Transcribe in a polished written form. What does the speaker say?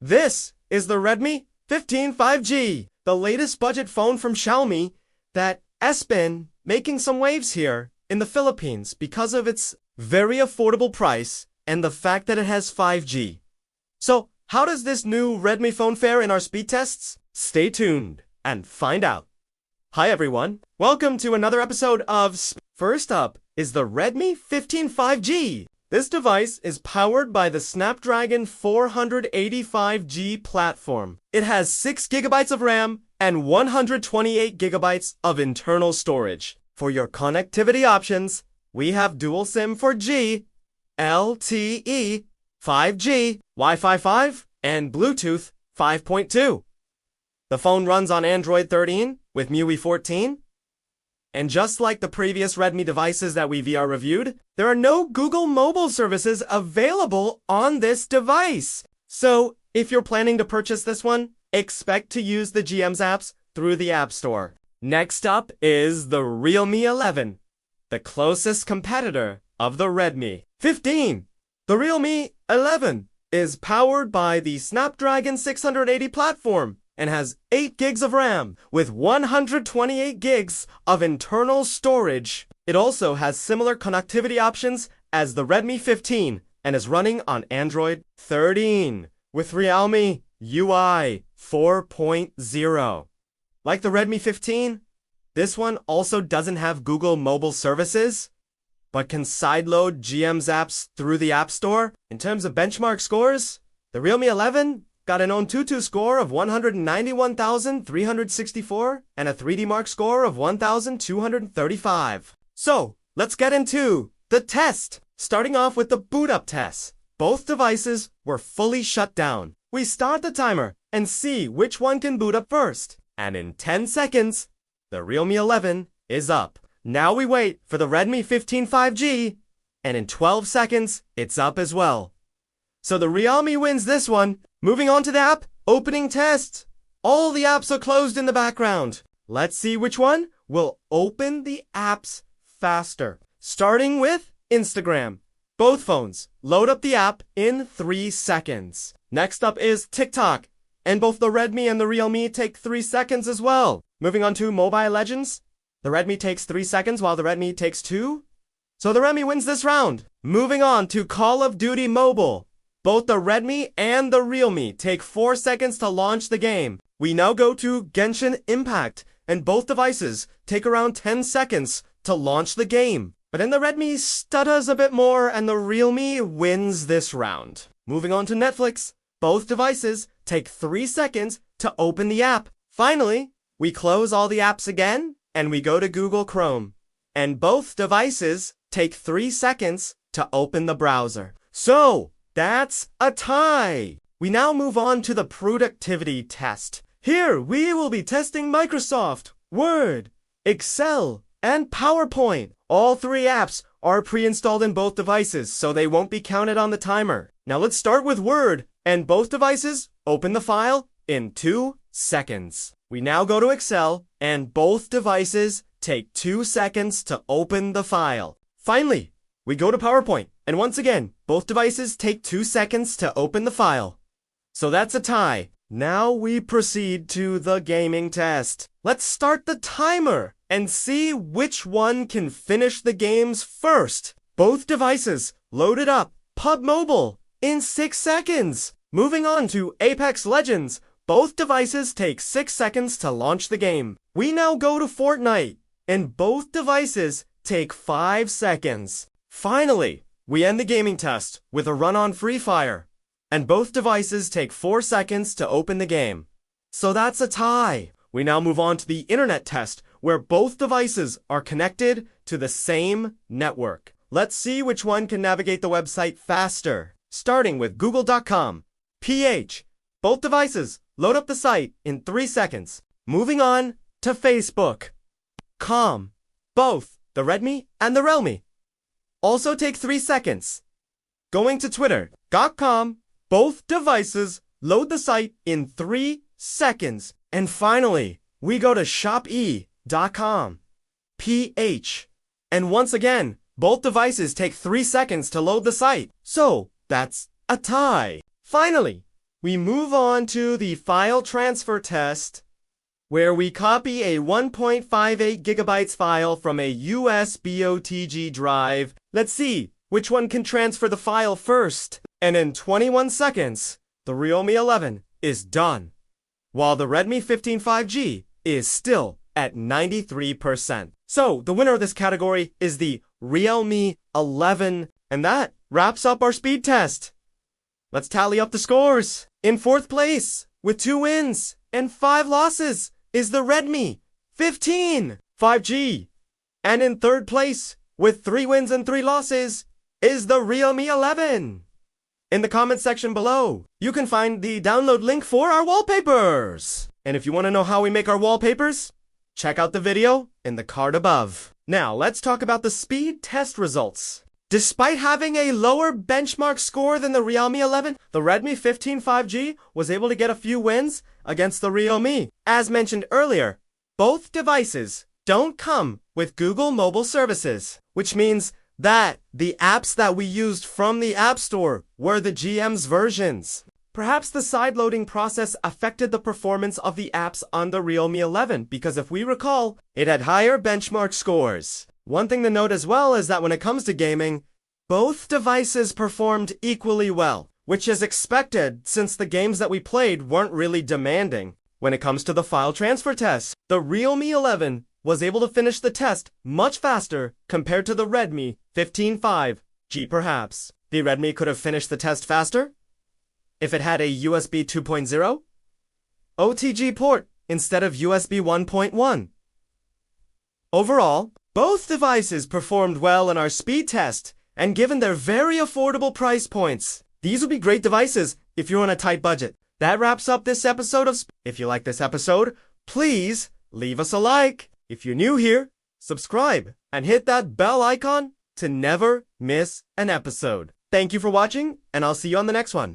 This is the Redmi 15 5G, the latest budget phone from Xiaomi that has been making some waves here in the Philippines because of its very affordable price and the fact that it has 5G. So, how does this new Redmi phone fare in our speed tests? Stay tuned and find out. Hi everyone, welcome to another episode of First up is the Redmi 15 5G. This device is powered by the Snapdragon 485G platform. It has 6GB of RAM and 128GB of internal storage. For your connectivity options, we have dual SIM for G, LTE, 5G, Wi-Fi 5, and Bluetooth 5.2. The phone runs on Android 13 with MIUI 14. And just like the previous Redmi devices that we VR reviewed, there are no Google mobile services available on this device. So, if you're planning to purchase this one, expect to use the GM's apps through the App Store. Next up is the Realme 11, the closest competitor of the Redmi 15. The Realme 11 is powered by the Snapdragon 680 platform and has 8 gigs of RAM with 128 gigs of internal storage. It also has similar connectivity options as the Redmi 15 and is running on Android 13 with Realme UI 4.0. Like the Redmi 15, this one also doesn't have Google mobile services, but can sideload GM's apps through the App Store. In terms of benchmark scores, the Realme 11 got an AnTuTu score of 191,364 and a 3D Mark score of 1,235. So, let's get into the test. Starting off with the boot up test. Both devices were fully shut down. We start the timer and see which one can boot up first. And in 10 seconds, the Realme 11 is up. Now we wait for the Redmi 15 5G, and in 12 seconds, it's up as well. So the Realme wins this one. Moving on to the app opening test. All the apps are closed in the background. Let's see which one will open the apps faster. Starting with Instagram. Both phones load up the app in 3 seconds. Next up is TikTok. And both the Redmi and the Realme take 3 seconds as well. Moving on to Mobile Legends. The Redmi takes 3 seconds while the Redmi takes 2. So the Redmi wins this round. Moving on to Call of Duty Mobile. Both the Redmi and the Realme take 4 seconds to launch the game. We now go to Genshin Impact, and both devices take around 10 seconds to launch the game. But then the Redmi stutters a bit more, and the Realme wins this round. Moving on to Netflix. Both devices take 3 seconds to open the app. Finally, we close all the apps again, and we go to Google Chrome. And both devices take 3 seconds to open the browser. So, that's a tie! We now move on to the productivity test. Here, we will be testing Microsoft, Word, Excel, and PowerPoint. All 3 apps are pre-installed in both devices, so they won't be counted on the timer. Now let's start with Word, and both devices open the file in 2 seconds. We now go to Excel, and both devices take 2 seconds to open the file. Finally, we go to PowerPoint, and once again, both devices take 2 seconds to open the file. So that's a tie. Now we proceed to the gaming test. Let's start the timer and see which one can finish the games first. Both devices loaded up PUBG Mobile in 6 seconds. Moving on to Apex Legends. Both devices take 6 seconds to launch the game. We now go to Fortnite, and both devices take 5 seconds. Finally, we end the gaming test with a run on Free Fire, and both devices take 4 seconds to open the game. So that's a tie. We now move on to the internet test, where both devices are connected to the same network. Let's see which one can navigate the website faster. Starting with google.com. PH. Both devices load up the site in 3 seconds. Moving on to Facebook. Com. Both the Redmi and the Realme also take 3 seconds. Going to Twitter.com, both devices load the site in 3 seconds. And finally, we go to Shopee.com, PH. And once again, both devices take 3 seconds to load the site. So, that's a tie. Finally, we move on to the file transfer test, where we copy a 1.58 gigabytes file from a USB OTG drive. Let's see which one can transfer the file first. And in 21 seconds, the Realme 11 is done, while the Redmi 15 5G is still at 93%. So the winner of this category is the Realme 11, and that wraps up our speed test. Let's tally up the scores. In fourth place, with 2 wins and 5 losses, is the Redmi 15 5G. And in third place, with 3 wins and 3 losses, is the Realme 11. In the comment section below, you can find the download link for our wallpapers. And if you want to know how we make our wallpapers, check out the video in the card above. Now, let's talk about the speed test results. Despite having a lower benchmark score than the Realme 11, the Redmi 15 5G was able to get a few wins against the Realme. As mentioned earlier, both devices don't come with Google mobile services, which means that the apps that we used from the App Store were the GM's versions. Perhaps the side-loading process affected the performance of the apps on the Realme 11, because if we recall, it had higher benchmark scores. One thing to note as well is that when it comes to gaming, both devices performed equally well, which is expected since the games that we played weren't really demanding. When it comes to the file transfer test, the Realme 11 was able to finish the test much faster compared to the Redmi 15 5G perhaps. The Redmi could have finished the test faster if it had a USB 2.0 OTG port instead of USB 1.1. Overall, both devices performed well in our speed test, and given their very affordable price points, these would be great devices if you're on a tight budget. That wraps up this episode of If you like this episode, please leave us a like. If you're new here, subscribe and hit that bell icon to never miss an episode. Thank you for watching, and I'll see you on the next one.